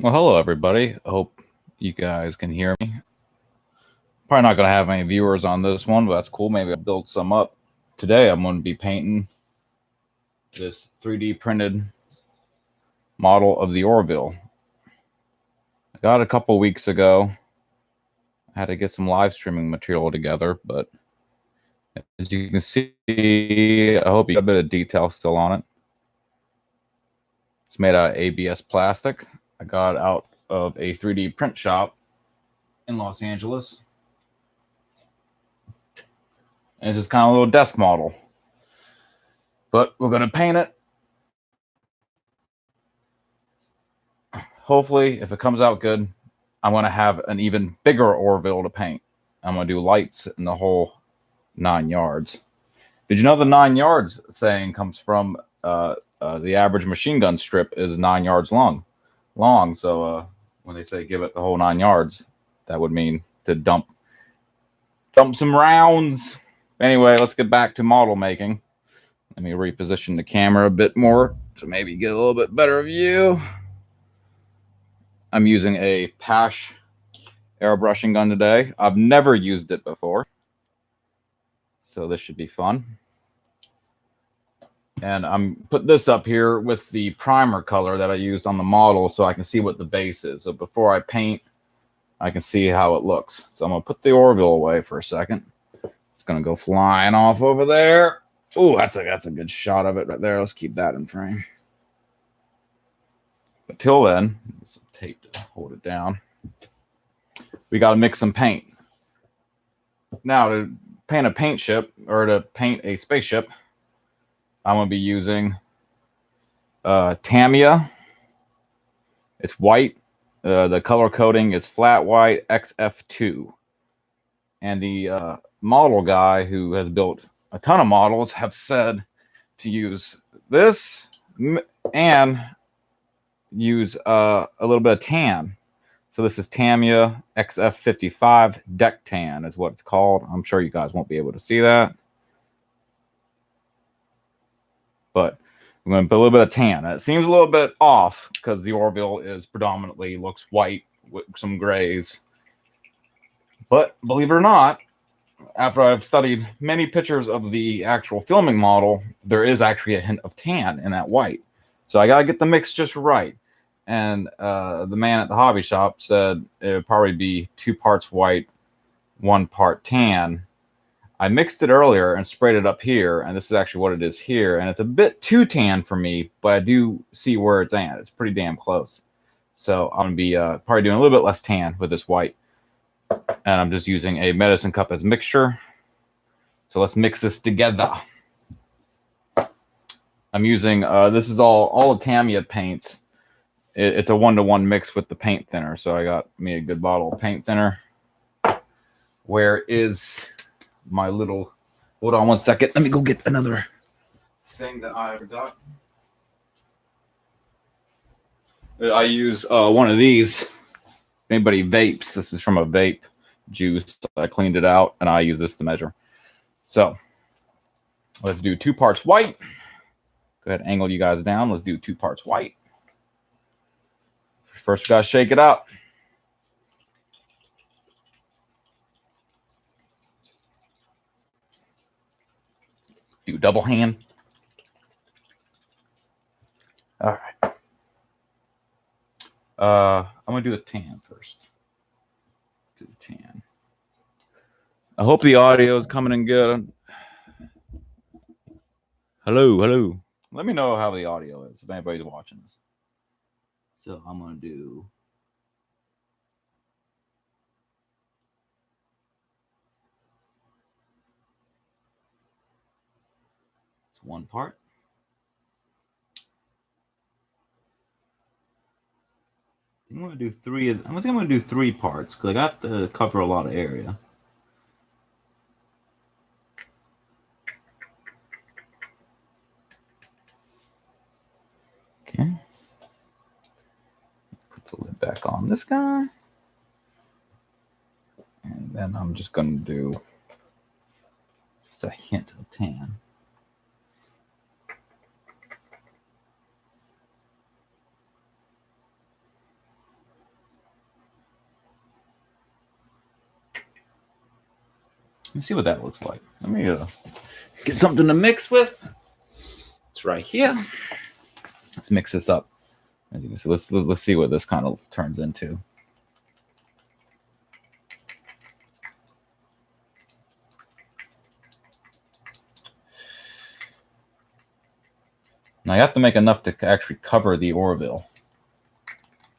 Well, hello everybody. I hope you guys can hear me. Probably not going to have any viewers on this one, but that's cool. Maybe I'll build some up. Today I'm going to be painting this 3D printed model of the Orville. I got it a couple weeks ago. I had to get some live streaming material together, but as you can see, I hope you got a bit of detail still on it. It's made out of ABS plastic. I got it out of a 3D print shop in Los Angeles. And it's just kind of a little desk model. But we're going to paint it. Hopefully, if it comes out good, I'm going to have an even bigger Orville to paint. I'm going to do lights in the whole 9 yards. Did you know the 9 yards saying comes from the average machine gun strip is 9 yards long. So when they say give it the whole 9 yards, that would mean to dump some rounds. Anyway, let's get back to model making. Let me reposition the camera a bit more to maybe get a little bit better view. I'm using a Pash airbrushing gun today. I've never used it before, so this should be fun. And I'm put this up here with the primer color that I used on the model so I can see what the base is. So before I paint, I can see how it looks. So I'm going to put the Orville away for a second. It's going to go flying off over there. Oh, that's a good shot of it right there. Let's keep that in frame. But till then, some tape to hold it down. We got to mix some paint. Now, to paint a paint ship, or to paint a spaceship, I'm going to be using Tamiya. It's white. The color coding is flat white XF2. And the model guy who has built a ton of models have said to use this and use a little bit of tan. So this is Tamiya XF55 Deck Tan is what it's called. I'm sure you guys won't be able to see that. But I'm going to put a little bit of tan. It seems a little bit off because the Orville is predominantly looks white with some grays. But believe it or not, after I've studied many pictures of the actual filming model, there is actually a hint of tan in that white. So I got to get the mix just right. And the man at the hobby shop said it would probably be 2 parts white, 1 part tan. I mixed it earlier and sprayed it up here, and this is actually what it is here. And it's a bit too tan for me, but I do see where it's at. It's pretty damn close. So I'm going to be probably doing a little bit less tan with this white. And I'm just using a medicine cup as mixture. So let's mix this together. I'm using, this is all the Tamiya paints. It's a 1-to-1 mix with the paint thinner. So I got me a good bottle of paint thinner. Where is my little, hold on one second. Let me go get another thing that I forgot. I use one of these. If anybody vapes, this is from a vape juice. I cleaned it out and I use this to measure. So let's do 2 parts white. Go ahead and angle you guys down. Let's do 2 parts white. First, we gotta shake it up. Do double hand. All right. I'm gonna do the tan first. Do the tan. I hope the audio is coming in good. Hello. Let me know how the audio is if anybody's watching this. So I'm gonna do. It's 1 part. I'm gonna do 3. I think I'm gonna do 3 parts because I got to cover a lot of area. Okay. Put the lid back on this guy. And then I'm just gonna do just a hint of tan. Let me see what that looks like. Let me get something to mix with. It's right here. Let's mix this up. As you can see, let's see what this kind of turns into. Now you have to make enough to actually cover the Orville.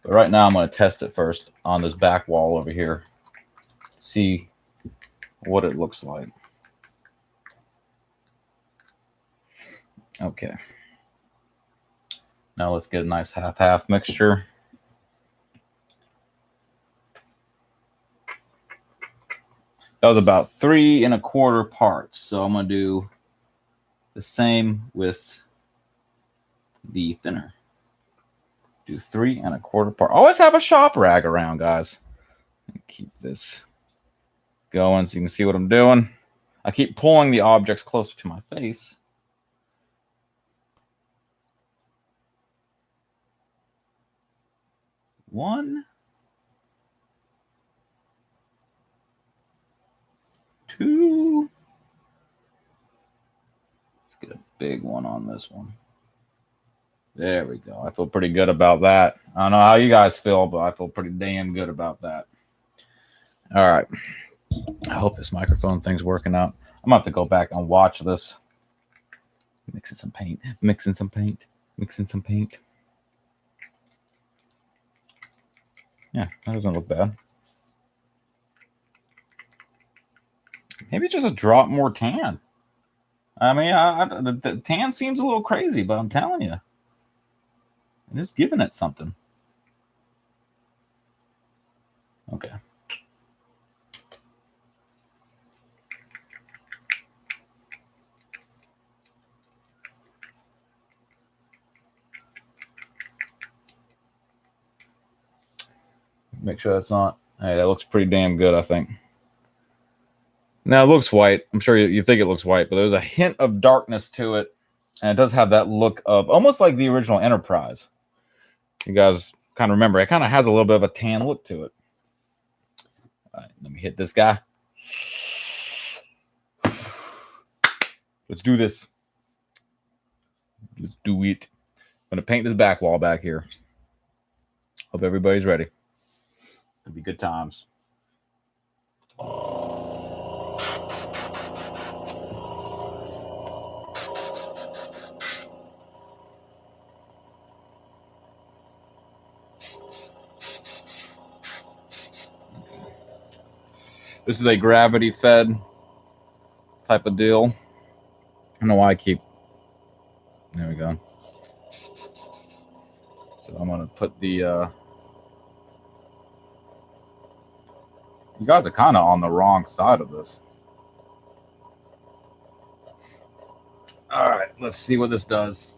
But right now I'm going to test it first on this back wall over here. See what it looks like. Okay. Now let's get a nice half-half mixture. That was about 3 1/4 parts. So I'm going to do the same with the thinner. Do 3 1/4 parts. Always have a shop rag around, guys. Keep this going so you can see what I'm doing. I keep pulling the objects closer to my face. One, two. Let's get a big one on this one. There we go. I feel pretty good about that. I don't know how you guys feel, but I feel pretty damn good about that. All right. I hope this microphone thing's working out. I'm going to have to go back and watch this. Mixing some paint. Mixing some paint. Mixing some paint. Yeah, that doesn't look bad. Maybe just a drop more tan. I mean, the tan seems a little crazy, but I'm telling you. I'm just giving it something. Okay. Make sure that's not. Hey, that looks pretty damn good, I think. Now it looks white. I'm sure you think it looks white, but there's a hint of darkness to it. And it does have that look of almost like the original Enterprise. You guys kind of remember, it kind of has a little bit of a tan look to it. All right, let me hit this guy. Let's do this. Let's do it. I'm going to paint this back wall back here. Hope everybody's ready. It'll be good times. This is a gravity-fed type of deal. I don't know why I keep... There we go. So I'm going to put the... You guys are kind of on the wrong side of this. All right, let's see what this does.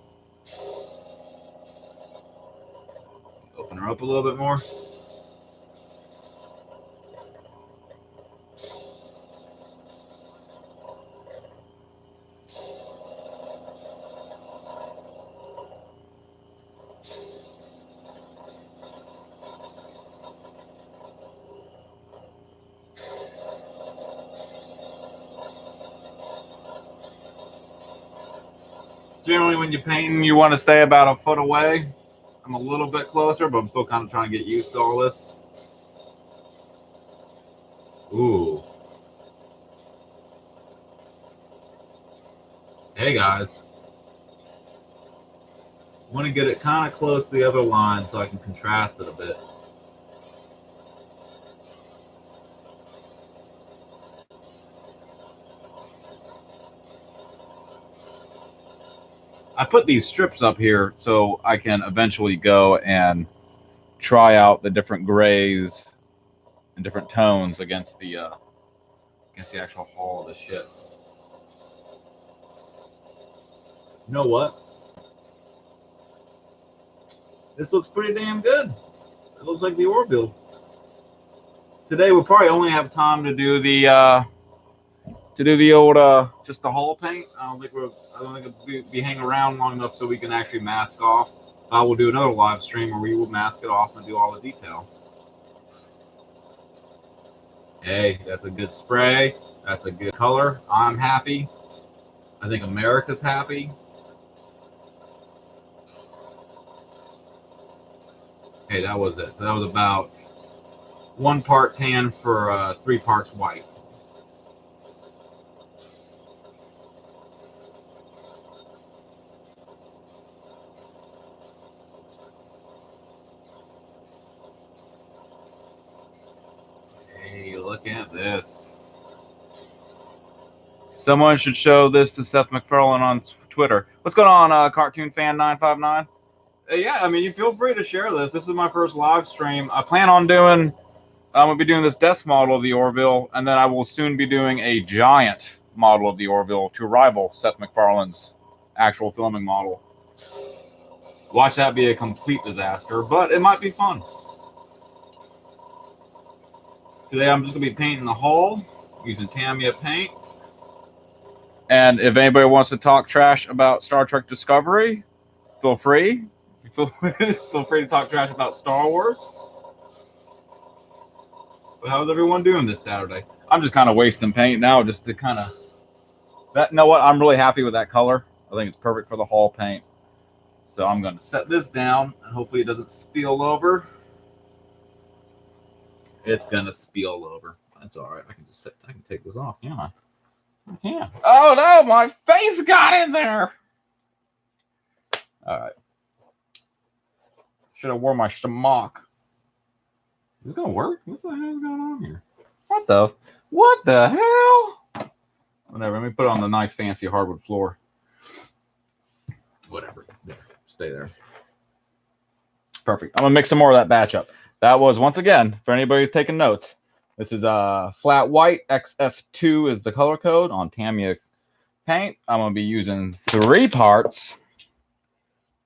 Open her up a little bit more. Generally, when you're painting, you want to stay about a foot away. I'm a little bit closer, but I'm still kind of trying to get used to all this. Ooh. Hey, guys. I want to get it kind of close to the other line so I can contrast it a bit. I put these strips up here so I can eventually go and try out the different grays and different tones against the actual hull of the ship. You know what? This looks pretty damn good. It looks like the Orville. Today we'll probably only have time to do the old just the hull paint. I don't think it'll be hanging around long enough so we can actually mask off. I will do another live stream where we will mask it off and do all the detail. Hey, that's a good spray. That's a good color. I'm happy. I think America's happy. Hey, that was it. That was about 1 part tan for 3 parts white. Hey, look at this. Someone should show this to Seth MacFarlane on Twitter. What's going on, Cartoon Fan 959? Yeah, I mean, you feel free to share this. This is my first live stream. I plan on doing. I'm gonna be doing this desk model of the Orville, and then I will soon be doing a giant model of the Orville to rival Seth MacFarlane's actual filming model. Watch that be a complete disaster, but it might be fun. Today I'm just gonna be painting the hull using Tamiya paint. And if anybody wants to talk trash about Star Trek Discovery, feel free. Feel free to talk trash about Star Wars. But how's everyone doing this Saturday? I'm just kind of wasting paint now, just to kind of that. You know what? I'm really happy with that color. I think it's perfect for the hull paint. So I'm going to set this down, and hopefully it doesn't spill over. It's going to spill over. That's all right. I can just set. I can take this off, can't I? I can. Oh no, my face got in there. All right. Should have worn my smock. Is it gonna work? What the hell is going on here? What the hell? Whatever. Let me put it on the nice fancy hardwood floor. Whatever. There. Stay there. Perfect. I'm gonna mix some more of that batch up. That was, once again, for anybody who's taking notes, this is flat white. XF2 is the color code on Tamiya paint. I'm gonna be using 3 parts.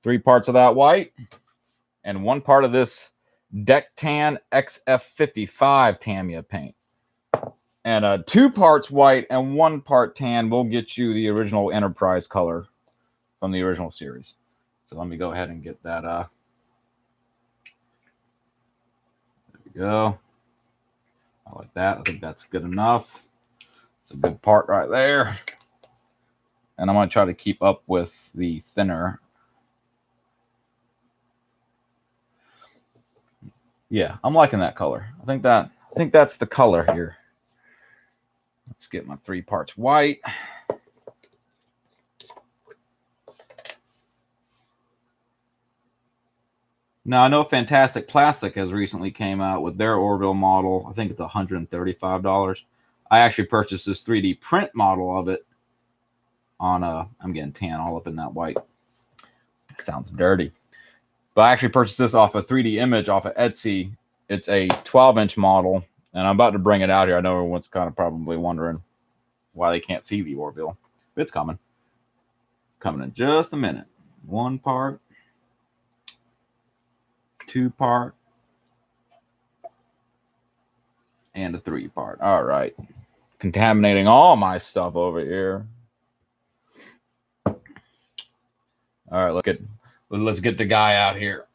3 parts of that white and 1 part of this Deck Tan XF55 Tamiya paint. And 2 parts white and 1 part tan will get you the original Enterprise color from the original series. So let me go ahead and get that. There we go. I like that. I think that's good enough. It's a good part right there. And I'm going to try to keep up with the thinner. Yeah, I'm liking that color. I think that's the color here. Let's get my 3 parts white. Now, I know Fantastic Plastic has recently came out with their Orville model. I think it's $135. I actually purchased this 3D print model of it on I'm getting tan all up in that white. It sounds dirty. But I actually purchased this off a 3D image off of Etsy. It's a 12-inch model, and I'm about to bring it out here. I know everyone's kind of probably wondering why they can't see the Orville. But it's coming. It's coming in just a minute. 1 part. 2 part, and a 3 part. All right. Contaminating all my stuff over here. All right, let's get the guy out here.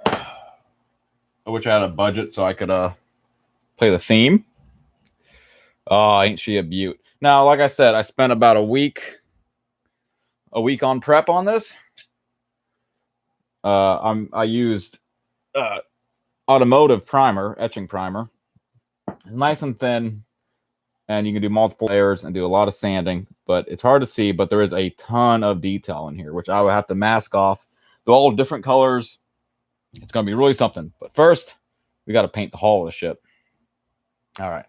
I wish I had a budget so I could play the theme. Oh, ain't she a beaut. Now, like I said, I spent about a week on prep on this. I used automotive primer, etching primer. Nice and thin, and you can do multiple layers and do a lot of sanding, but it's hard to see, but there is a ton of detail in here, which I will have to mask off. They're all different colors. It's going to be really something. But first, we got to paint the hull of the ship. All right.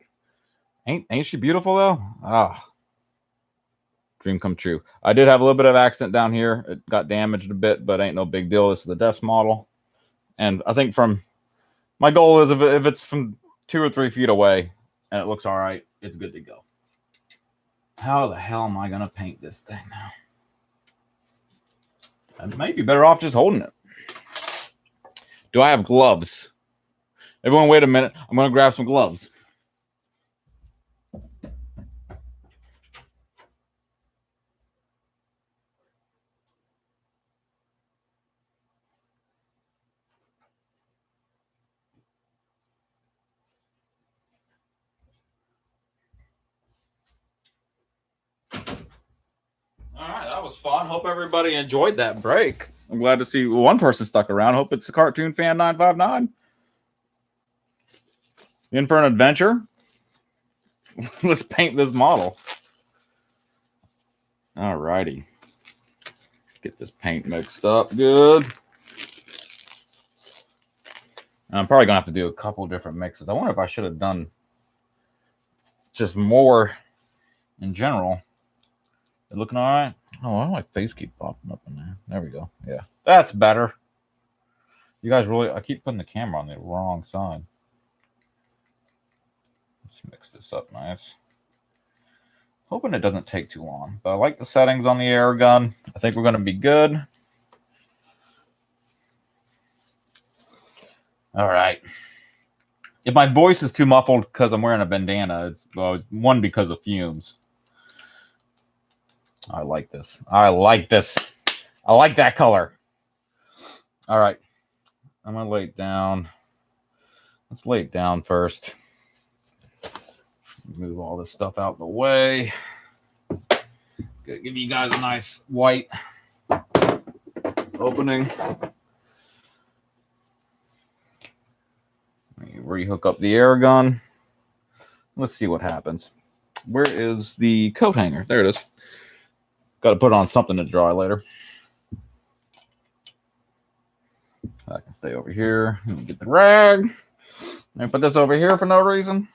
Ain't she beautiful, though? Ah. Dream come true. I did have a little bit of accident down here. It got damaged a bit, but ain't no big deal. This is the desk model. And I think my goal is if it's from 2 or 3 feet away and it looks all right, it's good to go. How the hell am I going to paint this thing now? I might be better off just holding it. Do I have gloves? Everyone, wait a minute. I'm going to grab some gloves. All right, that was fun. Hope everybody enjoyed that break. I'm glad to see one person stuck around. Hope it's a cartoon fan 959. In for an adventure? Let's paint this model. All righty. Get this paint mixed up good. I'm probably going to have to do a couple different mixes. I wonder if I should have done just more in general. It looking all right? Oh, why do my face keep popping up in there? There we go. Yeah, that's better. You guys really... I keep putting the camera on the wrong side. Let's mix this up nice. Hoping it doesn't take too long. But I like the settings on the air gun. I think we're going to be good. All right. If my voice is too muffled because I'm wearing a bandana, it's one because of fumes. I like this. I like this. I like that color. All right. I'm going to lay it down. Let's lay it down first. Move all this stuff out of the way. Give you guys a nice white opening. Rehook up the air gun. Let's see what happens. Where is the coat hanger? There it is. Got to put on something to dry later. I can stay over here. Let me get the rag. And put this over here for no reason.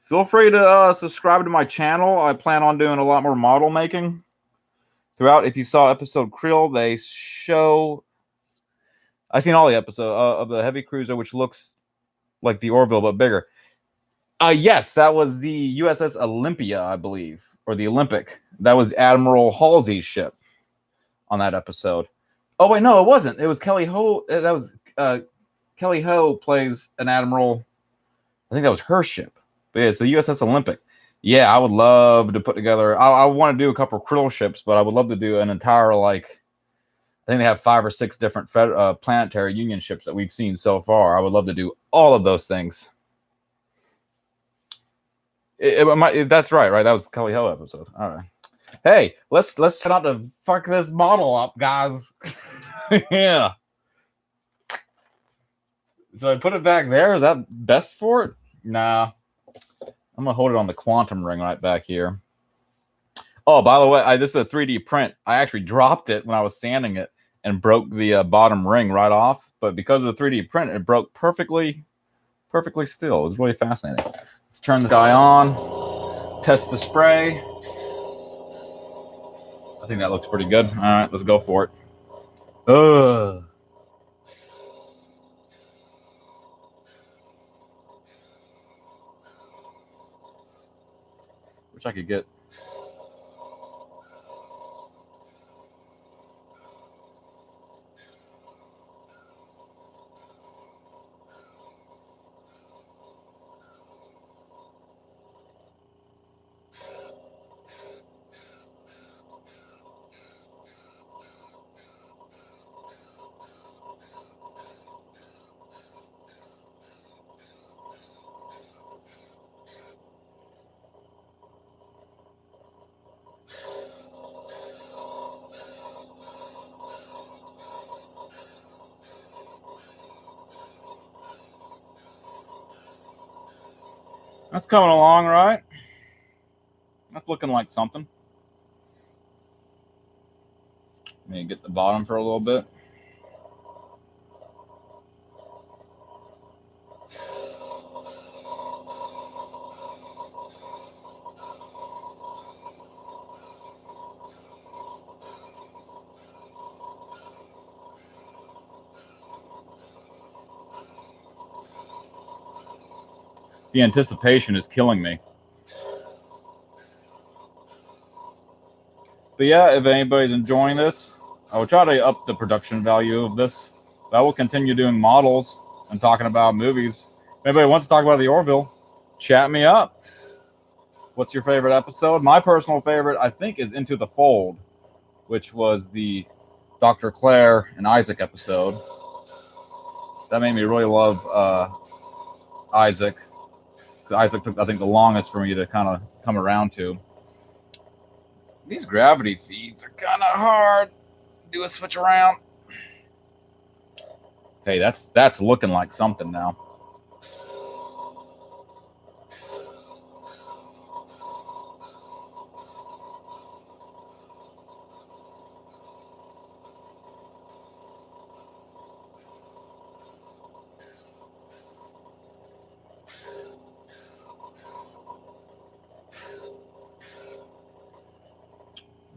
Feel free to subscribe to my channel. I plan on doing a lot more model making throughout. If you saw episode Creel, they show... I've seen all the episodes of the heavy cruiser, which looks like the Orville, but bigger. Yes, that was the USS Olympia, I believe, or the Olympic. That was Admiral Halsey's ship on that episode. Oh, wait, no, it wasn't. It was Kelly Ho. That was Kelly Ho plays an admiral. I think that was her ship. But yeah, it's the USS Olympic. Yeah, I would love to put together. I want to do a couple of Krill ships, but I would love to do an entire, like, I think they have 5 or 6 different planetary union ships that we've seen so far. I would love to do all of those things. That's right? That was Kelly Ho episode. All right. Hey, let's try not to fuck this model up, guys. Yeah. So I put it back there. Is that best for it? Nah. I'm gonna hold it on the quantum ring right back here. Oh, by the way, this is a 3D print. I actually dropped it when I was sanding it and broke the bottom ring right off. But because of the 3D print, it broke perfectly still. It was really fascinating. Let's turn the guy on. Test the spray. I think that looks pretty good. All right, let's go for it. Wish I could get... That's coming along, right? That's looking like something. Let me get the bottom for a little bit. The anticipation is killing me. But yeah, if anybody's enjoying this, I will try to up the production value of this. I will continue doing models and talking about movies. If anybody wants to talk about the Orville, chat me up. What's your favorite episode? My personal favorite, I think, is Into the Fold, which was the Dr. Claire and Isaac episode. That made me really love Isaac. Isaac took, I think, the longest for me to kind of come around to. These gravity feeds are kind of hard. Do a switch around. Hey, that's looking like something now.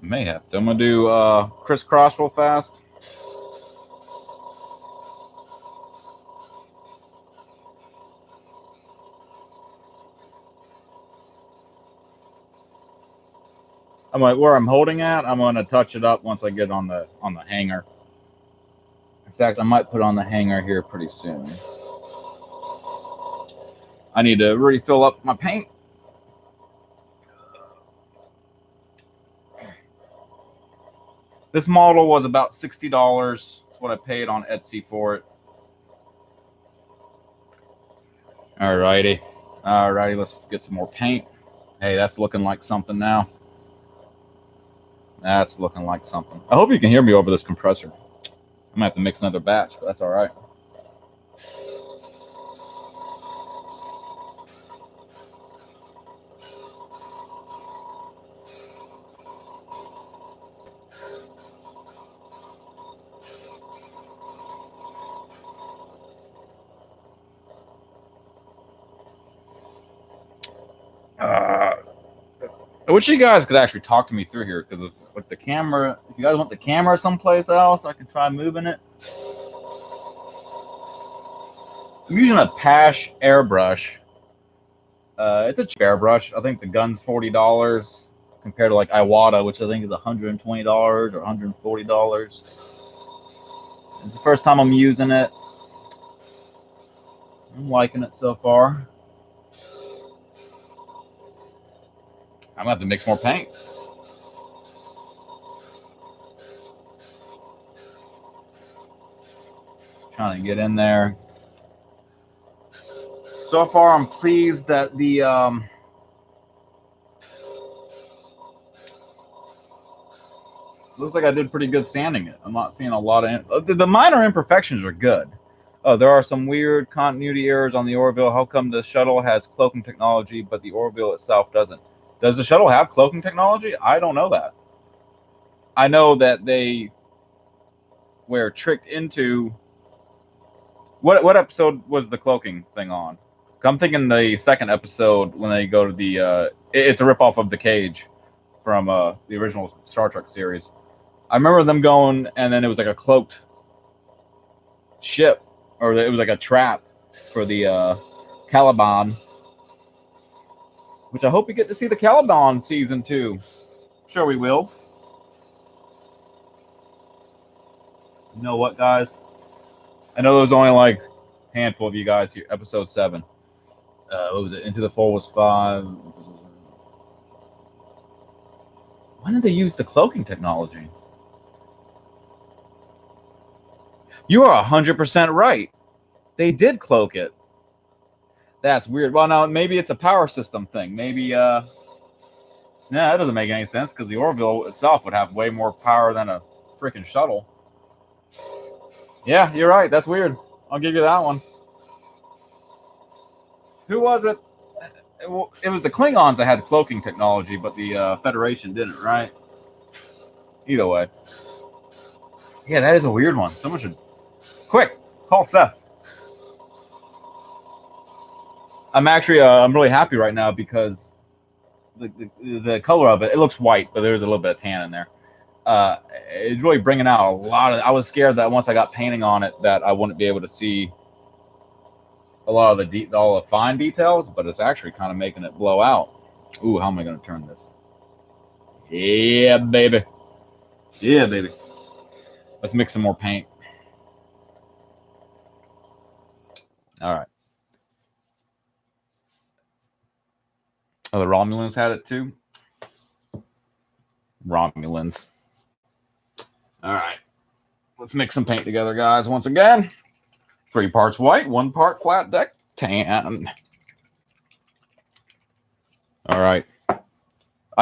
May have to. I'm gonna do crisscross real fast. I'm like where I'm holding at. I'm gonna touch it up once I get on the hanger. In fact, I might put on the hanger here pretty soon. I need to really fill up my paint. This model was about $60. That's what I paid on Etsy for it. Alrighty. Alrighty, let's get some more paint. Hey, that's looking like something now. That's looking like something. I hope you can hear me over this compressor. I'm gonna have to mix another batch, but that's all right. I wish you guys could actually talk to me through here because with the camera, if you guys want the camera someplace else, I can try moving it. I'm using a Pash airbrush. It's a cheap airbrush. I think the gun's $40 compared to like Iwata, which I think is $120 or $140. It's the first time I'm using it. I'm liking it so far. I'm gonna have to mix more paint. Trying to get in there. So far, I'm pleased that the looks like I did pretty good sanding it. I'm not seeing a lot of the minor imperfections are good. Oh, there are some weird continuity errors on the Orville. How come the shuttle has cloaking technology, but the Orville itself doesn't? Does the shuttle have cloaking technology? I don't know that. I know that they were tricked into... What episode was the cloaking thing on? I'm thinking the second episode when they go to the... it's a ripoff of The Cage from the original Star Trek series. I remember them going, and then it was like a cloaked ship, or it was like a trap for the Caliban. Which I hope we get to see the Caliban season 2. Sure we will. You know what, guys? I know there was only like a handful of you guys here. Episode 7. What was it? Into the Fold was 5. When did they use the cloaking technology? You are 100% right. They did cloak it. That's weird. Well, now maybe it's a power system thing. Maybe, that doesn't make any sense because the Orville itself would have way more power than a freaking shuttle. Yeah, you're right. That's weird. I'll give you that one. Who was it? It was the Klingons that had cloaking technology, but the Federation didn't, right? Either way. Yeah, that is a weird one. Someone should... Quick, call Seth. I'm actually, I'm really happy right now because the color of it, it looks white, but there's a little bit of tan in there. It's really bringing out a lot of... I was scared that once I got painting on it that I wouldn't be able to see a lot of all the fine details, but it's actually kind of making it blow out. Ooh, how am I going to turn this? Yeah, baby. Yeah, baby. Let's mix some more paint. All right. Oh, the Romulans had it too? Romulans. All right. Let's mix some paint together, guys, once again. 3 parts white, 1 part flat deck tan. All right.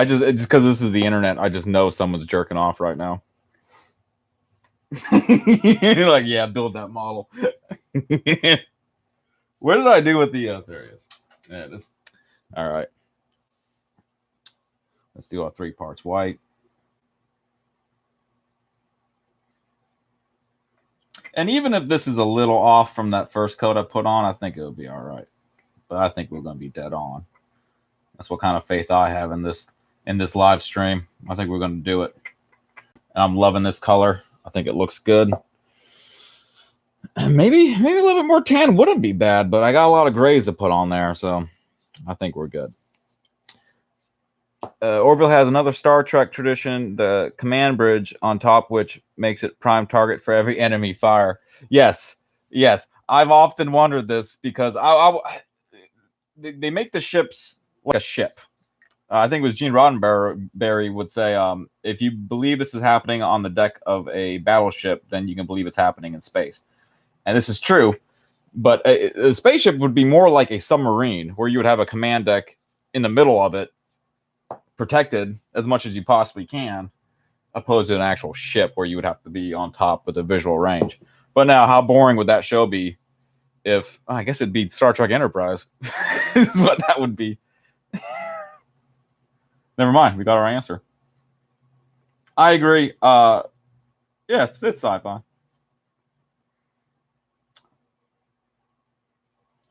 just because this is the internet, I just know someone's jerking off right now. Like, yeah, build that model. What did I do with the? There it is. There it is. All right. Let's do our 3 parts white. And even if this is a little off from that first coat I put on, I think it'll be all right. But I think we're going to be dead on. That's what kind of faith I have in this live stream. I think we're going to do it. And I'm loving this color. I think it looks good. Maybe a little bit more tan wouldn't be bad, but I got a lot of grays to put on there, so I think we're good. Orville has another Star Trek tradition, the command bridge on top, which makes it prime target for every enemy fire. Yes. I've often wondered this because they make the ships like a ship. I think it was Gene Roddenberry would say, if you believe this is happening on the deck of a battleship, then you can believe it's happening in space. And this is true, but a spaceship would be more like a submarine where you would have a command deck in the middle of it, protected as much as you possibly can, opposed to an actual ship where you would have to be on top with a visual range. But now, how boring would that show be if, I guess it'd be Star Trek Enterprise, is what that would be. Never mind, we got our answer. I agree. Yeah, it's sci-fi.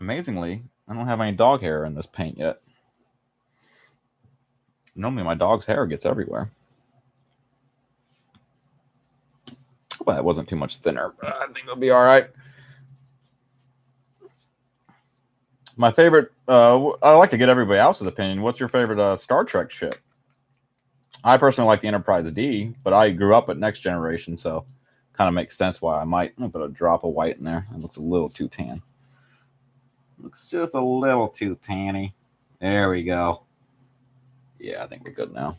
Amazingly, I don't have any dog hair in this paint yet. Normally my dog's hair gets everywhere. Well, that wasn't too much thinner, but I think it'll be all right. My favorite, I like to get everybody else's opinion. What's your favorite Star Trek ship? I personally like the Enterprise D, but I grew up at Next Generation, so kind of makes sense why I might put a drop of white in there. It looks a little too tan. Looks just a little too tanny. There we go. Yeah, I think we're good now.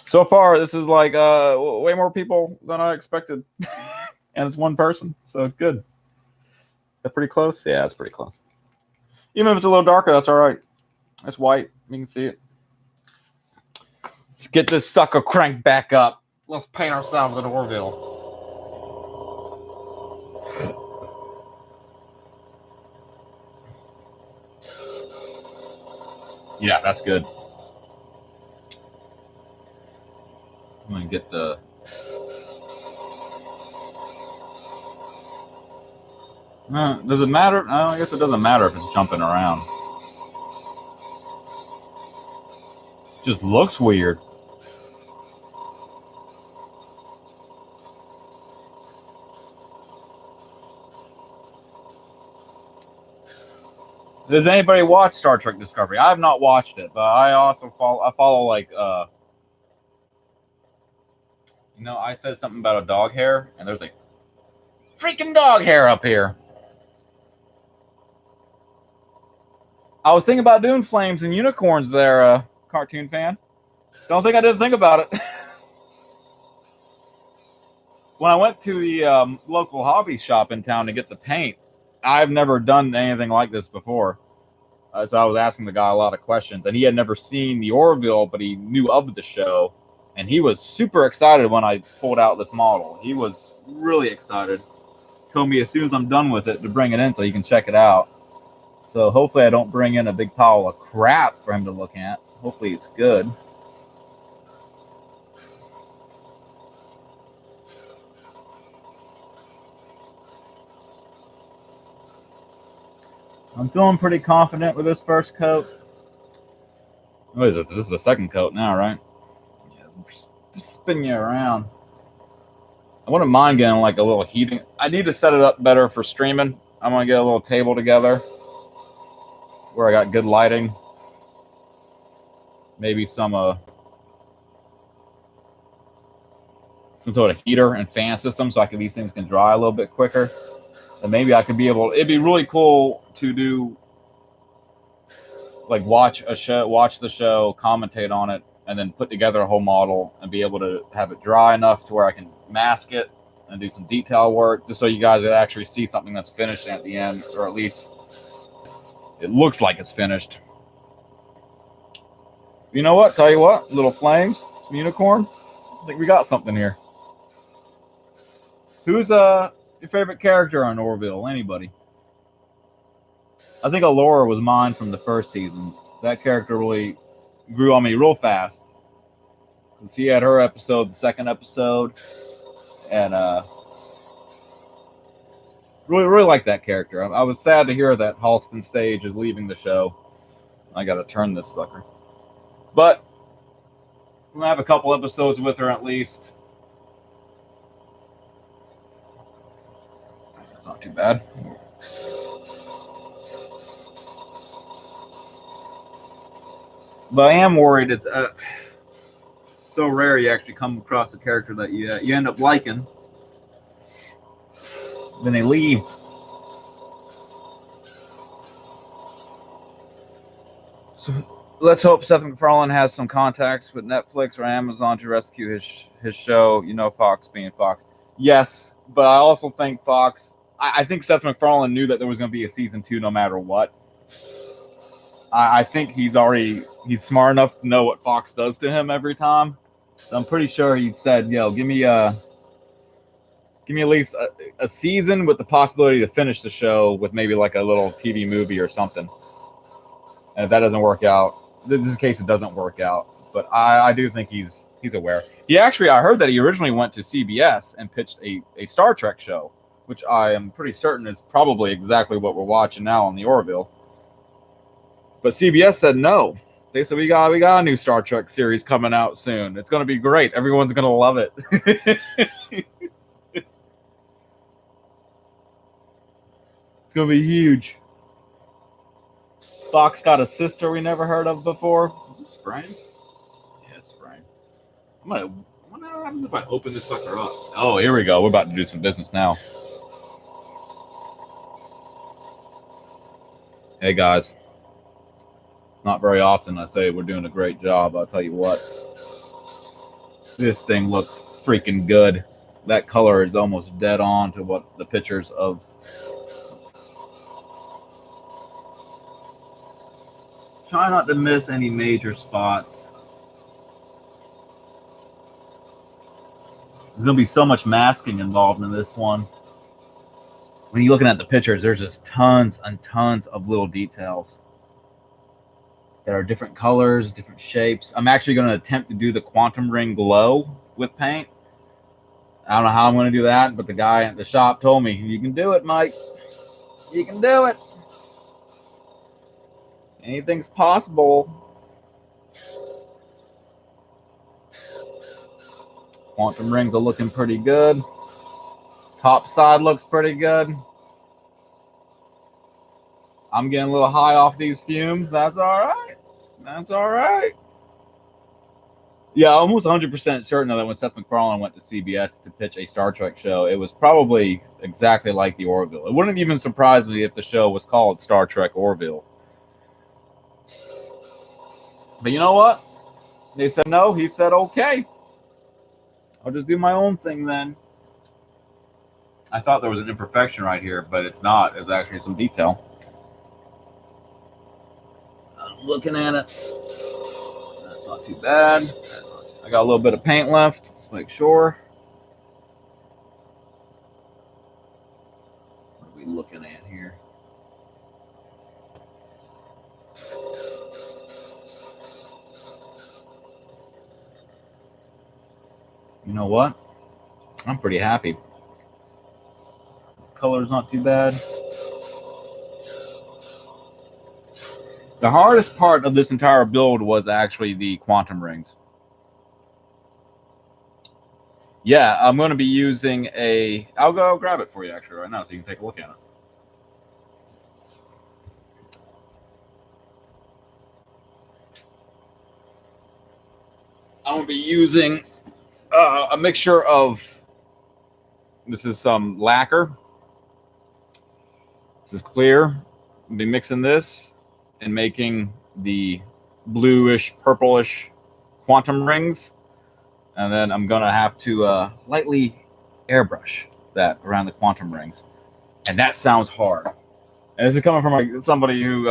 So far, this is like way more people than I expected. And it's one person, so it's good. Is that pretty close? Yeah, it's pretty close. Even if it's a little darker, that's all right. It's white. You can see it. Let's get this sucker cranked back up. Let's paint ourselves in Orville. Yeah, that's good. I'm going to get the... does it matter? No, I guess it doesn't matter if it's jumping around. It just looks weird. Does anybody watch Star Trek Discovery? I have not watched it, but I also follow like I said something about a dog hair, and there's like freaking dog hair up here. I was thinking about doing flames and unicorns there, cartoon fan. Don't think I didn't think about it. When I went to the local hobby shop in town to get the paint, I've never done anything like this before. So I was asking the guy a lot of questions, and he had never seen the Orville, but he knew of the show, and he was super excited when I pulled out this model. He was really excited. Told me as soon as I'm done with it to bring it in so he can check it out. So hopefully I don't bring in a big pile of crap for him to look at. Hopefully it's good. I'm feeling pretty confident with this first coat. What is it? This is the second coat now, right? Yeah, just spin you around. I wouldn't mind getting like a little heating. I need to set it up better for streaming. I'm going to get a little table together where I got good lighting. Maybe some sort of heater and fan system so these things can dry a little bit quicker. And maybe I could be able, it'd be really cool to do, like watch the show, commentate on it, and then put together a whole model and be able to have it dry enough to where I can mask it and do some detail work, just so you guys actually see something that's finished at the end, or at least it looks like it's finished. You know what? Tell you what, little flames, some unicorn. I think we got something here. Who's your favorite character on Orville? Anybody? I think Allura was mine from the first season. That character really grew on me real fast. She had her episode, the second episode, and really like that character. I was sad to hear that Halston Sage is leaving the show. I got to turn this sucker, but we'll have a couple episodes with her at least. That's not too bad. But I am worried. It's so rare you actually come across a character that you end up liking. Then they leave. So let's hope Seth MacFarlane has some contacts with Netflix or Amazon to rescue his show. You know, Fox being Fox. Yes, but I also think Fox. I think Seth MacFarlane knew that there was going to be a season 2 no matter what. I think he's smart enough to know what Fox does to him every time. So I'm pretty sure he said, "Yo, give me at least a season with the possibility to finish the show with maybe like a little TV movie or something." And if that doesn't work out, this is a case it doesn't work out. But I do think he's aware. I heard that he originally went to CBS and pitched a Star Trek show, which I am pretty certain is probably exactly what we're watching now on the Orville. But CBS said no. They said we got a new Star Trek series coming out soon. It's going to be great. Everyone's going to love it. It's going to be huge. Fox got a sister we never heard of before. Is this spraying? Yeah, it's spraying. What happens if I open this sucker up? Oh, here we go. We're about to do some business now. Hey, guys. Not very often I say we're doing a great job. I'll tell you what, this thing looks freaking good. That color is almost dead on to what the pictures of. Try not to miss any major spots. There's going to be so much masking involved in this one. When you're looking at the pictures, there's just tons and tons of little details that are different colors, different shapes. I'm actually going to attempt to do the quantum ring glow with paint. I don't know how I'm going to do that, but the guy at the shop told me, "You can do it, Mike. You can do it. Anything's possible." Quantum rings are looking pretty good. Top side looks pretty good. I'm getting a little high off these fumes. That's all right. That's all right. Yeah, almost 100% certain that when Seth MacFarlane went to CBS to pitch a Star Trek show, it was probably exactly like the Orville. It wouldn't even surprise me if the show was called Star Trek Orville. But you know what? They said no. He said, "Okay. I'll just do my own thing then." I thought there was an imperfection right here, but it's not. It's actually some detail. I'm looking at it. That's not too bad. I got a little bit of paint left. Let's make sure. What are we looking at here? You know what? I'm pretty happy. Color's not too bad. The hardest part of this entire build was actually the quantum rings. Yeah, I'm going to be using I'll go grab it for you actually right now so you can take a look at it. I'm going to be using a mixture of, this is some lacquer. This is clear. I'll be mixing this and making the bluish, purplish quantum rings. And then I'm going to have to lightly airbrush that around the quantum rings. And that sounds hard. And this is coming from somebody who,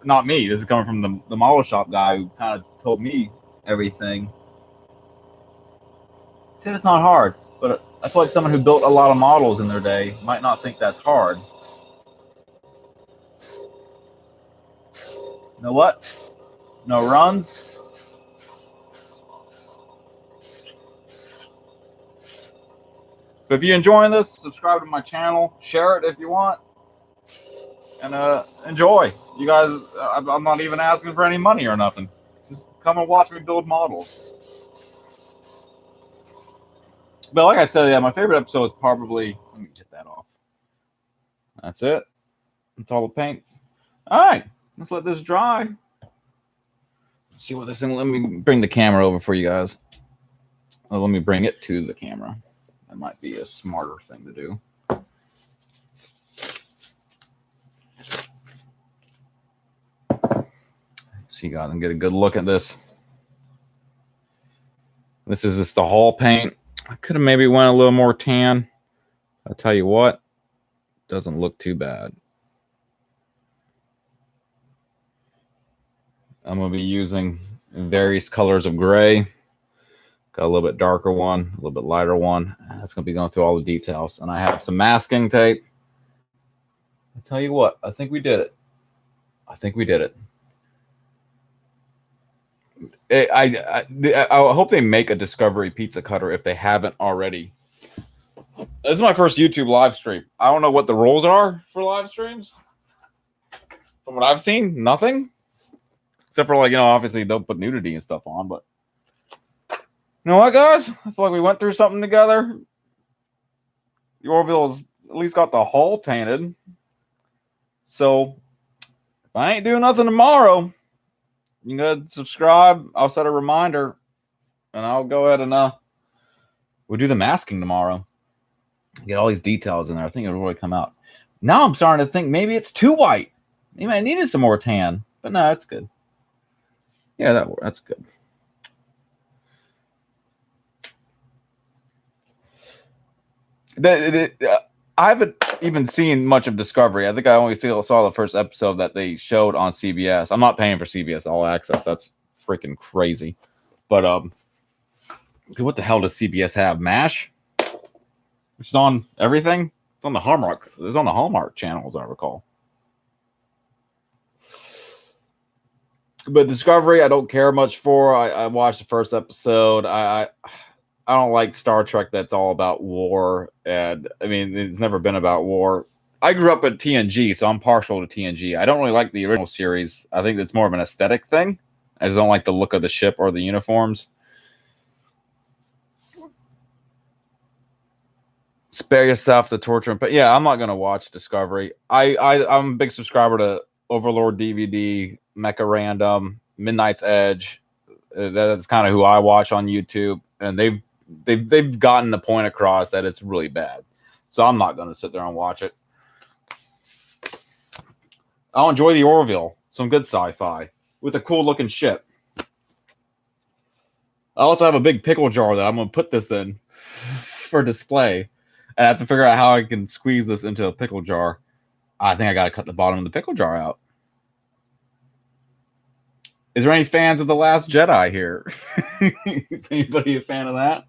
not me, this is coming from the model shop guy who kind of told me everything. He said it's not hard, but I feel like someone who built a lot of models in their day might not think that's hard. You know what? No runs. But if you're enjoying this, subscribe to my channel, share it if you want, and enjoy. You guys, I'm not even asking for any money or nothing. Just come and watch me build models. But like I said, yeah, my favorite episode is probably, let me get that off. That's it. That's all the paint. All right, let's let this dry. Let's see what this thing, let me bring the camera over for you guys. Well, let me bring it to the camera. That might be a smarter thing to do. So you guys can get a good look at this. This is just the hull paint. I could have maybe went a little more tan. I'll tell you what, doesn't look too bad. I'm going to be using various colors of gray. Got a little bit darker one, a little bit lighter one. That's going to be going through all the details. And I have some masking tape. I'll tell you what, I think we did it. I think we did it. I hope they make a Discovery pizza cutter if they haven't already. This is my first YouTube live stream. I don't know what the rules are for live streams. From what I've seen, nothing. Except for, like, you know, obviously they'll put nudity and stuff on, but you know what, guys? I feel like we went through something together. The Orville's at least got the hull painted. So if I ain't doing nothing tomorrow, you can go ahead and subscribe. I'll set a reminder, and I'll go ahead and we'll do the masking tomorrow. Get all these details in there. I think it'll really come out. Now I'm starting to think maybe it's too white. Maybe I needed some more tan, but no, that's good. Yeah, that's good. I haven't even seen much of Discovery. I think I only saw the first episode that they showed on CBS. I'm not paying for CBS All Access. That's freaking crazy. But what the hell does CBS have? MASH, which is on everything. It's on the Hallmark. It's on the Hallmark channel, as I recall. But Discovery, I don't care much for. I watched the first episode. I don't like Star Trek that's all about war. And I mean, it's never been about war. I grew up at TNG, so I'm partial to TNG. I don't really like the original series. I think it's more of an aesthetic thing. I just don't like the look of the ship or the uniforms. Spare yourself the torture. But yeah, I'm not going to watch Discovery. I'm a big subscriber to Overlord DVD, Mecha Random, Midnight's Edge. That's kind of who I watch on YouTube. And they've gotten the point across that it's really bad. So I'm not going to sit there and watch it. I'll enjoy the Orville. Some good sci-fi with a cool looking ship. I also have a big pickle jar that I'm going to put this in for display. And I have to figure out how I can squeeze this into a pickle jar. I think I got to cut the bottom of the pickle jar out. Is there any fans of The Last Jedi here? Is anybody a fan of that?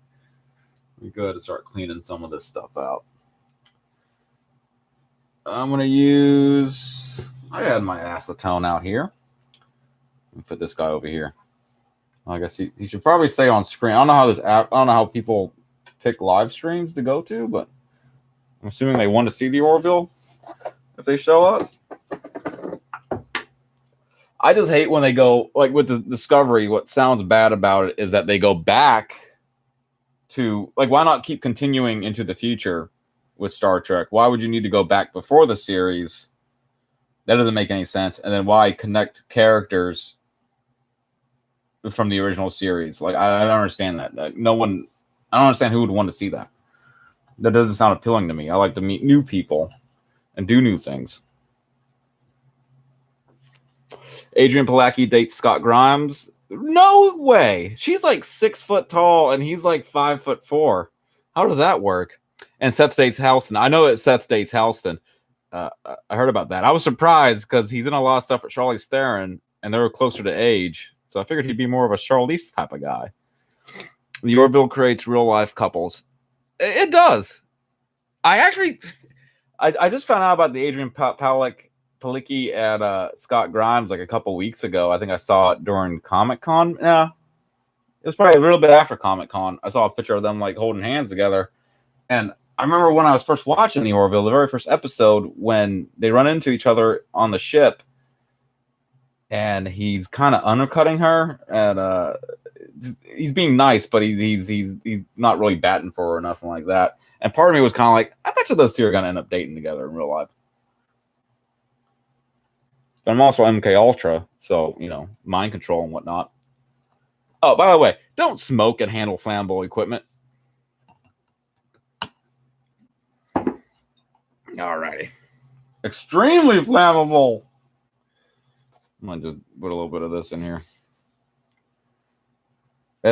Let me go ahead and start cleaning some of this stuff out. I'm going to use... I had my acetone out here. Let me put this guy over here. I guess he should probably stay on screen. I don't know how this app... I don't know how people pick live streams to go to, but I'm assuming they want to see the Orville if they show up. I just hate when they go, like with the Discovery, what sounds bad about it is that they go back to, like, why not keep continuing into the future with Star Trek? Why would you need to go back before the series? That doesn't make any sense. And then why connect characters from the original series? Like, I don't understand that. I don't understand who would want to see that. That doesn't sound appealing to me. I like to meet new people and do new things. Adrian Palacki dates Scott Grimes. No way. She's like 6 foot tall and he's like 5'4". How does that work? And Seth dates Halston. I know that Seth dates Halston. I heard about that. I was surprised because he's in a lot of stuff with Charlize Theron and they were closer to age. so I figured he'd be more of a Charlize type of guy. The Orville creates real-life couples. It does. I just found out about the Adrian Palicki and Scott Grimes like a couple weeks ago. I think I saw it during Comic-Con. Yeah, it was probably a little bit after Comic-Con. I saw a picture of them like holding hands together. And I remember when I was first watching the Orville, the very first episode, when they run into each other on the ship, and he's kind of undercutting her, and he's being nice, but he's not really batting for her or nothing like that. And part of me was kind of like, I bet you those two are going to end up dating together in real life. But I'm also MK Ultra, so, you know, mind control and whatnot. Oh, by the way, don't smoke and handle flammable equipment. Alrighty. Extremely flammable. I'm going to just put a little bit of this in here.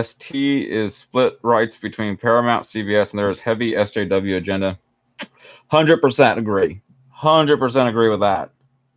ST is split rights between Paramount, CBS, and there is heavy SJW agenda. 100% agree. 100% agree with that.